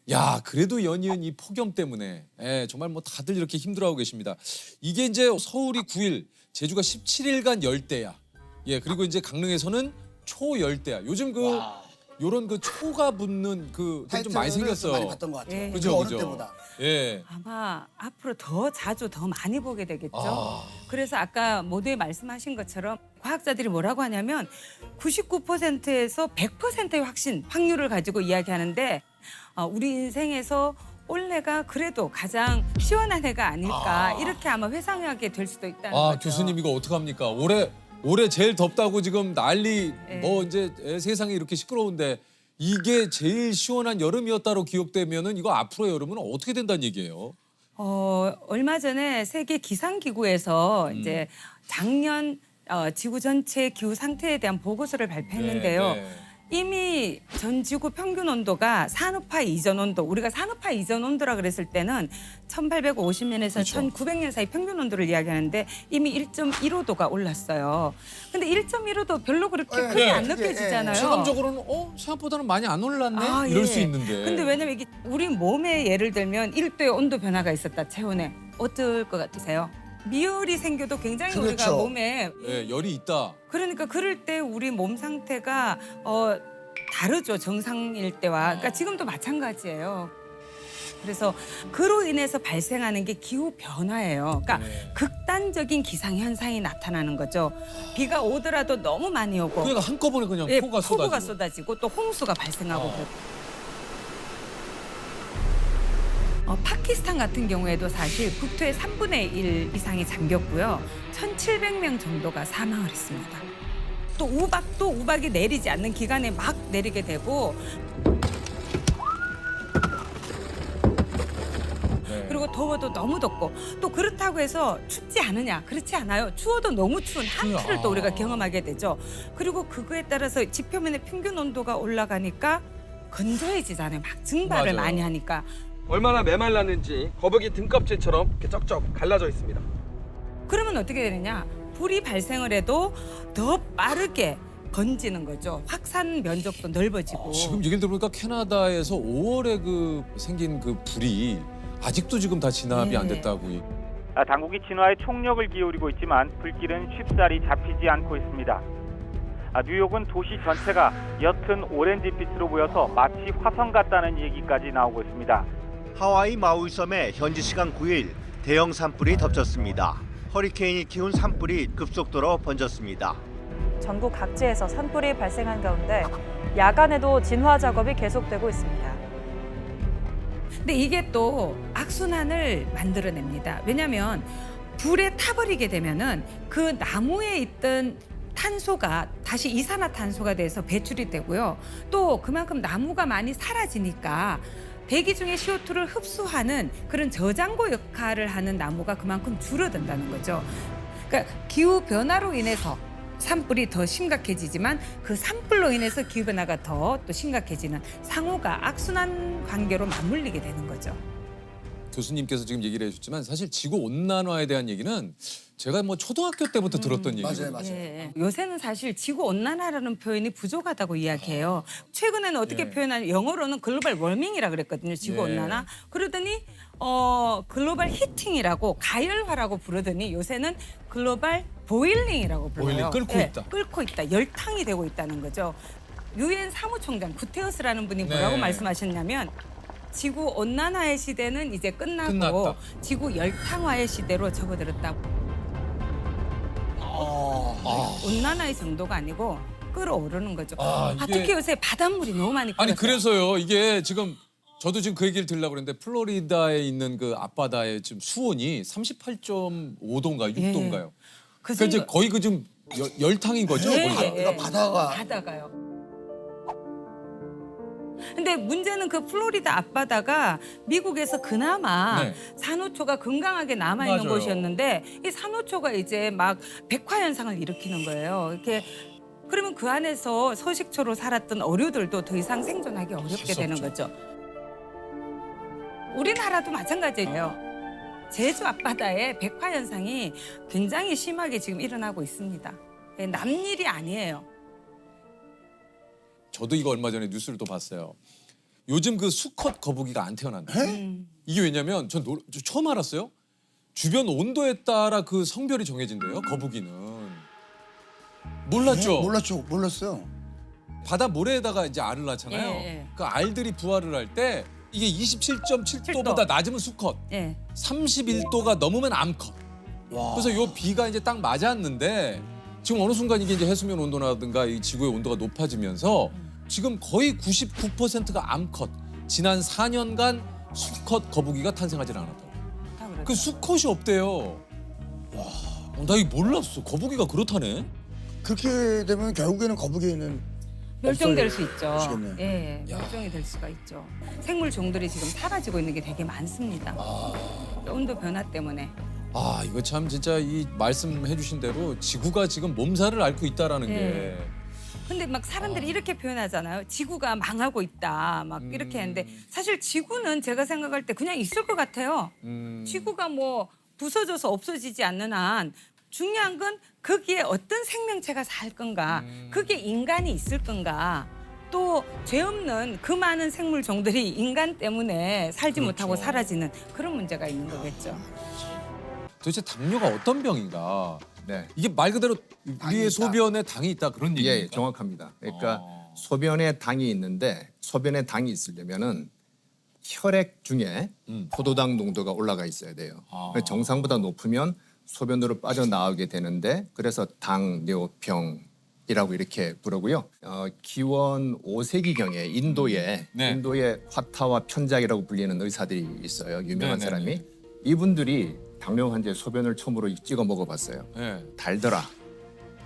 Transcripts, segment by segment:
야, 그래도 연이은 이 폭염 때문에 정말 뭐 다들 이렇게 힘들어하고 계십니다. 이게 이제 서울이 9일, 제주가 17일간 열대야. 예, 그리고 이제 강릉에서는 초열대야. 요즘 요런 초가 붙는 좀 많이 생겼어. 많이 봤던 것 같아요. 예. 그죠, 어느 그죠. 때보다. 예. 아마 앞으로 더 자주 더 많이 보게 되겠죠. 아. 그래서 아까 모두에 말씀하신 것처럼 과학자들이 뭐라고 하냐면 99%에서 100%의 확률을 가지고 이야기하는데 우리 인생에서 올해가 그래도 가장 시원한 해가 아닐까 이렇게 아마 회상하게 될 수도 있다는 거죠. 교수님 이거 어떡합니까? 올해 제일 덥다고 지금 난리 네. 뭐 이제 세상이 이렇게 시끄러운데 이게 제일 시원한 여름이었다로 기억되면은 이거 앞으로의 여름은 어떻게 된다는 얘기예요? 얼마 전에 세계 기상기구에서 이제 작년 지구 전체 기후 상태에 대한 보고서를 발표했는데요. 네. 이미 전 지구 평균 온도가 산업화 이전 온도, 우리가 산업화 이전 온도라 그랬을 때는 1850년에서 그렇죠. 1900년 사이 평균 온도를 이야기하는데 이미 1.15도가 올랐어요. 근데 1.15도 별로 그렇게 크게 네, 안 그게, 느껴지잖아요. 체감적으로는 생각보다는 많이 안 올랐네? 아, 이럴 예. 수 있는데. 근데 왜냐면 이게 우리 몸에 예를 들면 1도의 온도 변화가 있었다, 체온에. 어떨 것 같으세요? 미열이 생겨도 굉장히 우리가 그렇죠. 몸에 예, 열이 있다. 그러니까 그럴 때 우리 몸 상태가 다르죠, 정상일 때와. 그러니까 지금도 마찬가지예요. 그래서 그로 인해서 발생하는 게 기후 변화예요. 그러니까 네. 극단적인 기상 현상이 나타나는 거죠. 비가 오더라도 너무 많이 오고 그러니까 한꺼번에 그냥 예, 폭우가 쏟아지고. 쏟아지고 또 홍수가 발생하고 그래요. 파키스탄 같은 경우에도 사실 국토의 3분의 1 이상이 잠겼고요. 1,700명 정도가 사망을 했습니다. 또 우박이 내리지 않는 기간에 막 내리게 되고 네. 그리고 더워도 너무 덥고 또 그렇다고 해서 춥지 않으냐? 그렇지 않아요. 추워도 너무 추운 한파를 또 우리가 경험하게 되죠. 그리고 그거에 따라서 지표면의 평균 온도가 올라가니까 건조해지잖아요. 막 증발을 맞아요. 많이 하니까. 얼마나 메말랐는지 거북이 등껍질처럼 이렇게 쩍쩍 갈라져 있습니다. 그러면 어떻게 되느냐? 불이 발생을 해도 더 빠르게 번지는 거죠. 확산 면적도 넓어지고. 지금 얘기를 들어보니까 캐나다에서 5월에 생긴 불이 아직도 지금 다 진압이 안 네. 됐다고. 당국이 진화에 총력을 기울이고 있지만 불길은 쉽사리 잡히지 않고 있습니다. 뉴욕은 도시 전체가 옅은 오렌지빛으로 보여서 마치 화성 같다는 얘기까지 나오고 있습니다. 하와이 마우이 섬에 현지 시간 9일 대형 산불이 덮쳤습니다. 허리케인이 키운 산불이 급속도로 번졌습니다. 전국 각지에서 산불이 발생한 가운데 야간에도 진화 작업이 계속되고 있습니다. 근데 이게 또 악순환을 만들어냅니다. 왜냐하면 불에 타버리게 되면은 그 나무에 있던 탄소가 다시 이산화탄소가 돼서 배출이 되고요. 또 그만큼 나무가 많이 사라지니까 대기 중에 CO2를 흡수하는 그런 저장고 역할을 하는 나무가 그만큼 줄어든다는 거죠. 그러니까 기후 변화로 인해서 산불이 더 심각해지지만 그 산불로 인해서 기후 변화가 더 또 심각해지는 상호가 악순환 관계로 맞물리게 되는 거죠. 교수님께서 지금 얘기를 해주셨지만 사실 지구 온난화에 대한 얘기는 제가 뭐 초등학교 때부터 들었던 얘기거든요. 맞아요. 예. 요새는 사실 지구 온난화라는 표현이 부족하다고 이야기해요. 최근에는 어떻게 예. 표현하냐? 영어로는 글로벌 워밍이라 그랬거든요. 지구 예. 온난화. 그러더니 글로벌 히팅이라고 가열화라고 부르더니 요새는 글로벌 보일링이라고 불러요. 보일링, 끓고 있다. 끓고 있다. 열탕이 되고 있다는 거죠. 유엔 사무총장 구테우스라는 분이 뭐라고 네. 말씀하셨냐면 지구 온난화의 시대는 이제 끝나고 끝났다. 지구 열탕화의 시대로 접어들었다고. 온난화의 정도가 아니고 끓어오르는 거죠. 이게- 특히 요새 바닷물이 너무 많이 끓어요. 아니 그래서요 이게 지금 저도 지금 그 얘기를 들으려고 그랬는데 플로리다에 있는 그 앞바다의 지금 수온이 38.5도인가 6도인가요? 그 그러니까 이제 거의 좀 열탕인 거죠. 네. 거기가? 그러니까 바다가 바다가요. 근데 문제는 그 플로리다 앞바다가 미국에서 그나마 네. 산호초가 건강하게 남아 있는 맞아요. 곳이었는데 이 산호초가 이제 막 백화 현상을 일으키는 거예요. 이렇게 그러면 그 안에서 서식초로 살았던 어류들도 더 이상 생존하기 어렵게 수 되는 없죠. 거죠. 우리나라도 마찬가지예요. 제주 앞바다에 백화 현상이 굉장히 심하게 지금 일어나고 있습니다. 남일이 아니에요. 저도 이거 얼마 전에 뉴스를 또 봤어요. 요즘 그 수컷 거북이가 안 태어난다. 이게 왜냐면 저 처음 알았어요. 주변 온도에 따라 그 성별이 정해진대요. 거북이는. 몰랐죠? 몰랐어요. 바다 모래에다가 이제 알을 낳잖아요. 예. 그 알들이 부화를 할 때 이게 27.7도보다 낮으면 수컷, 예. 31도가 넘으면 암컷. 그래서 요 비가 이제 딱 맞았는데 지금 어느 순간 이게 이제 해수면 온도라든가 이 지구의 온도가 높아지면서 지금 거의 99%가 암컷. 지난 4년간 수컷 거북이가 탄생하지 않았다고. 다 그렇죠. 그 수컷이 없대요. 와, 나 이거 몰랐어. 거북이가 그렇다네. 그렇게 되면 결국에는 거북이는 멸종될 수 있죠. 없어지겠네요. 예, 멸종이 될 수가 있죠. 생물 종들이 지금 사라지고 있는 게 되게 많습니다. 온도 변화 때문에. 아, 이거 참 진짜 이 말씀해 주신 대로 지구가 지금 몸살을 앓고 있다라는 게. 근데 막 사람들이 이렇게 표현하잖아요. 지구가 망하고 있다. 막 이렇게 하는데 사실 지구는 제가 생각할 때 그냥 있을 것 같아요. 지구가 뭐 부서져서 없어지지 않는 한 중요한 건 거기에 어떤 생명체가 살 건가, 그게 인간이 있을 건가, 또 죄 없는 그 많은 생물 종들이 인간 때문에 살지 못하고 사라지는 그런 문제가 있는 거겠죠. 도대체 당뇨가 어떤 병인가? 네. 이게 말 그대로 우리의 있다. 소변에 당이 있다 그런 예, 얘기입니까? 정확합니다. 그러니까 소변에 당이 있는데 소변에 당이 있으려면은 혈액 중에 포도당 농도가 올라가 있어야 돼요. 그래서 정상보다 높으면 소변으로 빠져나오게 되는데 그래서 당뇨병이라고 이렇게 부르고요. 기원 5세기경에 인도에 화타와 편작이라고 불리는 의사들이 있어요. 유명한 네네네. 사람이. 이분들이 당뇨 환자의 소변을 처음으로 찍어 먹어봤어요. 네. 달더라.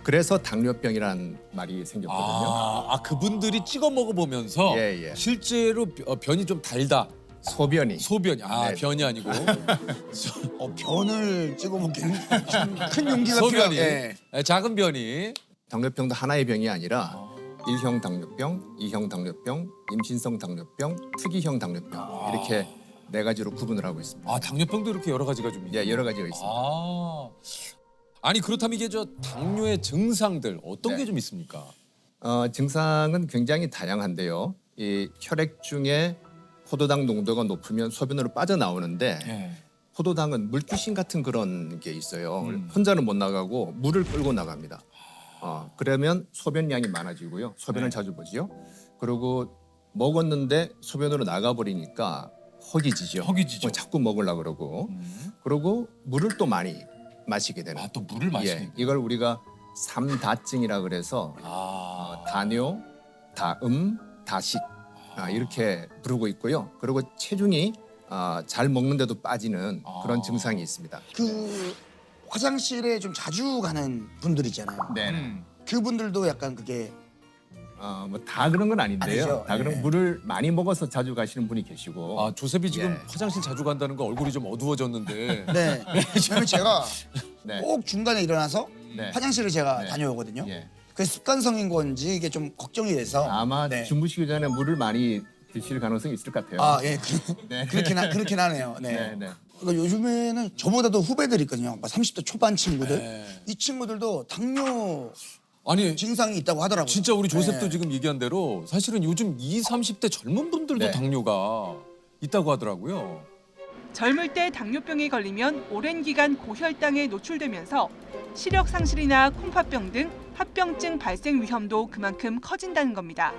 그래서 당뇨병이라는 말이 생겼거든요. 그분들이 찍어 먹어보면서 예, 예. 실제로 변이 좀 달다. 소변이. 소변이. 네. 변이 아니고. 변을 찍어 먹기는 큰 용기가 소변이. 필요해. 작은 변이. 당뇨병도 하나의 병이 아니라 1형 당뇨병, 2형 당뇨병, 임신성 당뇨병, 특이형 당뇨병 이렇게 네 가지로 구분을 하고 있습니다. 당뇨병도 이렇게 여러 가지가 좀 있네요. 예, 여러 가지가 있습니다. 아니 그렇다면 이게 저 당뇨의 증상들 어떤 네. 게 좀 있습니까? 증상은 굉장히 다양한데요. 이 혈액 중에 포도당 농도가 높으면 소변으로 빠져나오는데 포도당은 물귀신 같은 그런 게 있어요. 혼자는 못 나가고 물을 끌고 나갑니다. 그러면 소변량이 많아지고요. 소변을 자주 보지요. 그리고 먹었는데 소변으로 나가버리니까 허기지죠. 허기지죠. 자꾸 먹으려고 그러고. 그리고 물을 또 많이 마시게 되는. 또 물을 예, 이걸 우리가 삼다증이라 그래서 다뇨, 다음, 다식 이렇게 부르고 있고요. 그리고 체중이 잘 먹는데도 빠지는 그런 증상이 있습니다. 그 화장실에 좀 자주 가는 분들 있잖아요. 네. 그분들도 약간 그게 뭐 다 그런 건 아닌데요. 아니죠. 다 그런 네. 물을 많이 먹어서 자주 가시는 분이 계시고. 조셉이 지금 예. 화장실 자주 간다는 거 얼굴이 좀 어두워졌는데. 네. 왜냐면 제가 네. 꼭 중간에 일어나서 네. 화장실을 제가 네. 다녀오거든요. 예. 그 습관성인 건지 이게 좀 걱정이 돼서 아마 네. 주무시기 전에 물을 많이 드실 가능성이 있을 것 같아요. 예. 네. 그렇긴 하네요. 네. 네, 네. 그러니까 요즘에는 저보다도 후배들이 있거든요. 막 30대 초반 친구들. 이 친구들도 당뇨 아니 증상이 있다고 하더라고요. 진짜 우리 조셉도 네. 지금 얘기한 대로 사실은 요즘 20, 30대 젊은 분들도 네. 당뇨가 있다고 하더라고요. 젊을 때 당뇨병에 걸리면 오랜 기간 고혈당에 노출되면서 시력 상실이나 콩팥병 등 합병증 발생 위험도 그만큼 커진다는 겁니다.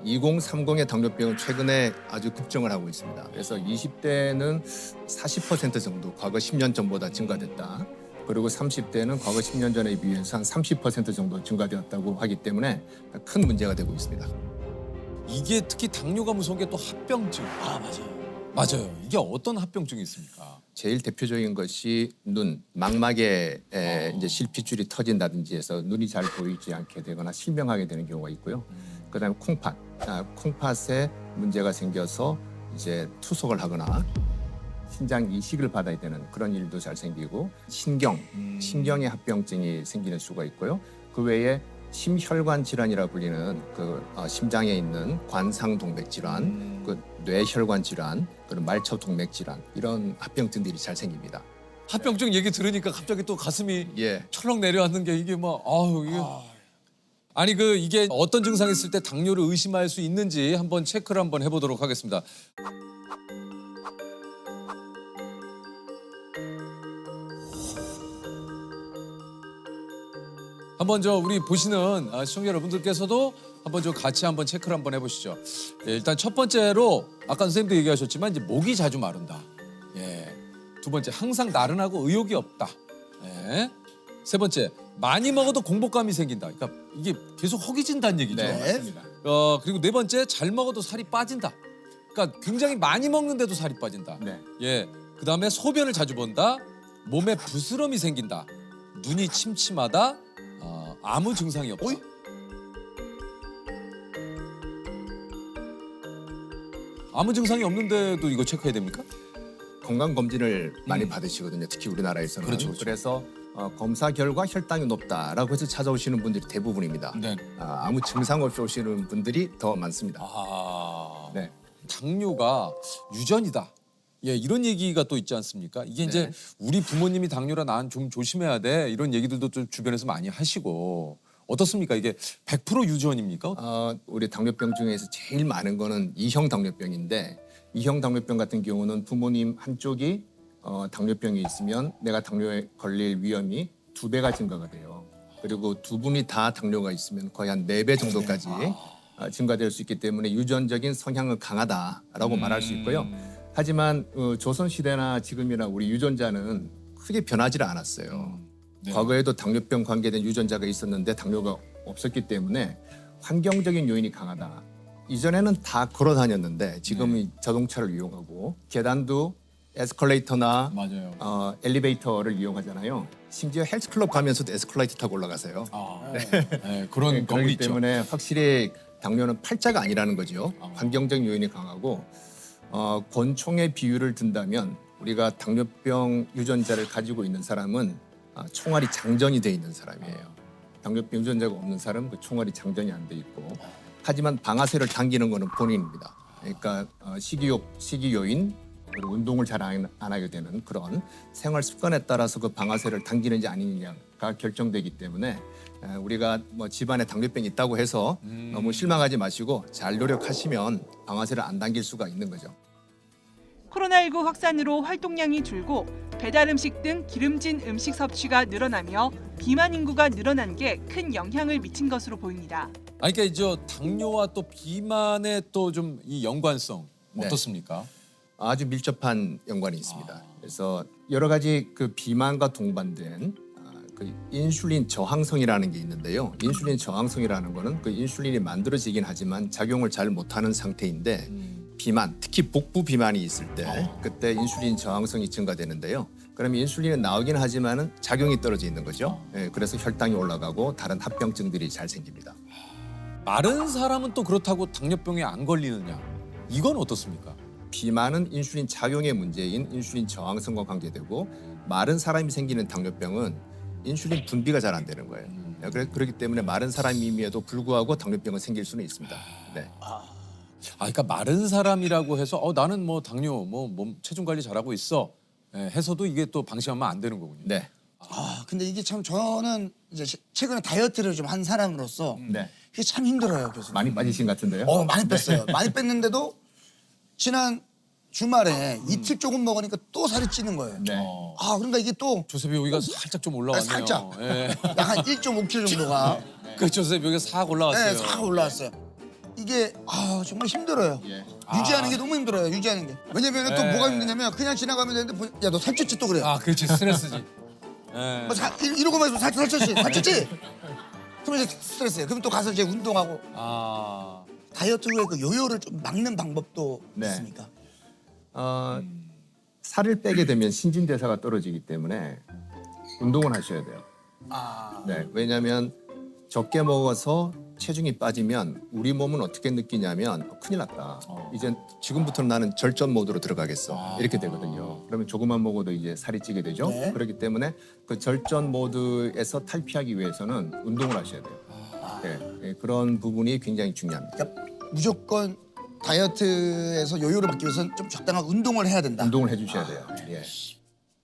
2030의 당뇨병은 최근에 아주 급증을 하고 있습니다. 그래서 20대는 40% 정도 과거 10년 전보다 증가됐다. 그리고 30대는 과거 10년 전에 비해서 한 30% 정도 증가되었다고 하기 때문에 큰 문제가 되고 있습니다. 이게 특히 당뇨가 무서운 게 또 합병증. 맞아요. 이게 어떤 합병증이 있습니까? 제일 대표적인 것이 눈, 망막에 이제 실핏줄이 터진다든지 해서 눈이 잘 보이지 않게 되거나 실명하게 되는 경우가 있고요. 그다음에 콩팥, 콩팥에 문제가 생겨서 이제 투석을 하거나 신장 이식을 받아야 되는 그런 일도 잘 생기고 신경의 합병증이 생기는 수가 있고요. 그 외에 심혈관 질환이라 불리는 그 심장에 있는 관상동맥 질환, 그 뇌혈관 질환, 그리고 말초동맥 질환 이런 합병증들이 잘 생깁니다. 합병증 얘기 들으니까 갑자기 또 가슴이 예. 철렁 내려앉는 게 이게 막 이게 아니 이게 어떤 증상이 있을 때 당뇨를 의심할 수 있는지 한번 체크를 한번 해보도록 하겠습니다. 한번 우리 보시는 시청자 여러분들께서도 한번 같이 한번 체크를 한번 해보시죠. 예, 일단 첫 번째로 아까 선생님도 얘기하셨지만 이제 목이 자주 마른다. 예. 두 번째 항상 나른하고 의욕이 없다. 예. 세 번째 많이 먹어도 공복감이 생긴다. 그러니까 이게 계속 허기진다는 얘기죠. 네, 맞습니다. 그리고 네 번째 잘 먹어도 살이 빠진다. 그러니까 굉장히 많이 먹는데도 살이 빠진다. 네. 예. 그다음에 소변을 자주 본다. 몸에 부스럼이 생긴다. 눈이 침침하다. 아무 증상이 없다. 어이? 아무 증상이 없는데도 이거 체크해야 됩니까? 건강 검진을 많이 받으시거든요. 특히 우리나라에서는. 그렇죠. 그래서 검사 결과 혈당이 높다라고 해서 찾아오시는 분들이 대부분입니다. 네. 아무 증상 없이 오시는 분들이 더 많습니다. 네. 당뇨가 유전이다. 예, 이런 얘기가 또 있지 않습니까? 이게 이제 네. 우리 부모님이 당뇨라 난 좀 조심해야 돼. 이런 얘기들도 좀 주변에서 많이 하시고. 어떻습니까? 이게 100% 유전입니까? 우리 당뇨병 중에서 제일 많은 거는 2형 당뇨병인데 2형 당뇨병 같은 경우는 부모님 한쪽이 당뇨병이 있으면 내가 당뇨에 걸릴 위험이 2배가 증가가 돼요. 그리고 두 분이 다 당뇨가 있으면 거의 한 4배 정도까지 증가될 수 있기 때문에 유전적인 성향은 강하다라고 말할 수 있고요. 하지만 조선시대나 지금이나 우리 유전자는 크게 변하지 않았어요. 네. 과거에도 당뇨병 관계된 유전자가 있었는데 당뇨가 없었기 때문에 환경적인 요인이 강하다. 이전에는 다 걸어 다녔는데 지금은 자동차를 이용하고 계단도 에스컬레이터나 맞아요. 엘리베이터를 이용하잖아요. 심지어 헬스클럽 가면서도 에스컬레이터 타고 올라가세요. 네, 그런 건물이 그렇기 있죠. 때문에 확실히 당뇨는 팔자가 아니라는 거죠. 환경적 요인이 강하고 권총의 비율을 든다면 우리가 당뇨병 유전자를 가지고 있는 사람은 총알이 장전이 돼 있는 사람이에요. 당뇨병 유전자가 없는 사람은 그 총알이 장전이 안 돼 있고 하지만 방아쇠를 당기는 거는 본인입니다. 그러니까 식이 요인 그리고 운동을 잘 안 하게 되는 그런 생활 습관에 따라서 그 방아쇠를 당기는지 아니느냐가 결정되기 때문에 우리가 뭐 집안에 당뇨병이 있다고 해서 너무 실망하지 마시고 잘 노력하시면 방아쇠를 안 당길 수가 있는 거죠. 코로나19 확산으로 활동량이 줄고 배달 음식 등 기름진 음식 섭취가 늘어나며 비만 인구가 늘어난 게 큰 영향을 미친 것으로 보입니다. 그러니까 이제 당뇨와 또 비만의 또 좀 이 연관성 네. 어떻습니까? 아주 밀접한 연관이 있습니다. 그래서 여러 가지 그 비만과 동반된 그 인슐린 저항성이라는 게 있는데요. 인슐린 저항성이라는 거는 그 인슐린이 만들어지긴 하지만 작용을 잘 못하는 상태인데 비만, 특히 복부 비만이 있을 때 그때 인슐린 저항성이 증가되는데요. 그러면 인슐린은 나오긴 하지만은 작용이 떨어져 있는 거죠. 예, 그래서 혈당이 올라가고 다른 합병증들이 잘 생깁니다. 마른 사람은 또 그렇다고 당뇨병에 안 걸리느냐? 이건 어떻습니까? 비만은 인슐린 작용의 문제인 인슐린 저항성과 관계되고 마른 사람이 생기는 당뇨병은 인슐린 분비가 잘 안 되는 거예요. 그렇기 때문에 마른 사람임에도 불구하고 당뇨병은 생길 수는 있습니다. 네. 그러니까 마른 사람이라고 해서 나는 뭐 당뇨, 뭐 몸 체중 관리 잘하고 있어 해서도 이게 또 방심하면 안 되는 거군요. 네. 근데 이게 참 저는 이제 최근에 다이어트를 좀 한 사람으로서 네. 이게 참 힘들어요, 교수님. 많이 빠지신 것 같은데요? 많이 뺐어요. 많이 뺐는데도 지난 주말에 이틀 조금 먹으니까 또 살이 찌는 거예요. 네. 그러니까 이게 또 조셉이 여기가 살짝 좀 올라왔네요. 살짝. 예. 약간 1.5kg 정도가 그 조셉 여기가 싹 올라왔어요. 싹 올라왔어요. 이게 정말 힘들어요. 예. 유지하는 게 너무 힘들어요. 유지하는 게. 왜냐면 또 뭐가 힘드냐면 그냥 지나가면 되는데 야 너 살쪘지 또 그래. 그렇지 스트레스지. 예. 이러고만 해서 살쪘지. 그러면 이제 스트레스예요. 그럼 또 가서 이제 운동하고 다이어트 후에 그 요요를 좀 막는 방법도 네. 있습니까? 살을 빼게 되면 신진대사가 떨어지기 때문에 운동을 하셔야 돼요. 네. 왜냐하면 적게 먹어서 체중이 빠지면 우리 몸은 어떻게 느끼냐면 큰일 났다. 이제 지금부터는 나는 절전 모드로 들어가겠어. 이렇게 되거든요. 그러면 조금만 먹어도 이제 살이 찌게 되죠. 네. 그렇기 때문에 그 절전 모드에서 탈피하기 위해서는 운동을 하셔야 돼요. 네, 그런 부분이 굉장히 중요합니다. 그러니까 무조건 다이어트에서 요요를 막기 위해서는 좀 적당한 운동을 해야 된다. 운동을 해주셔야 돼요. 예.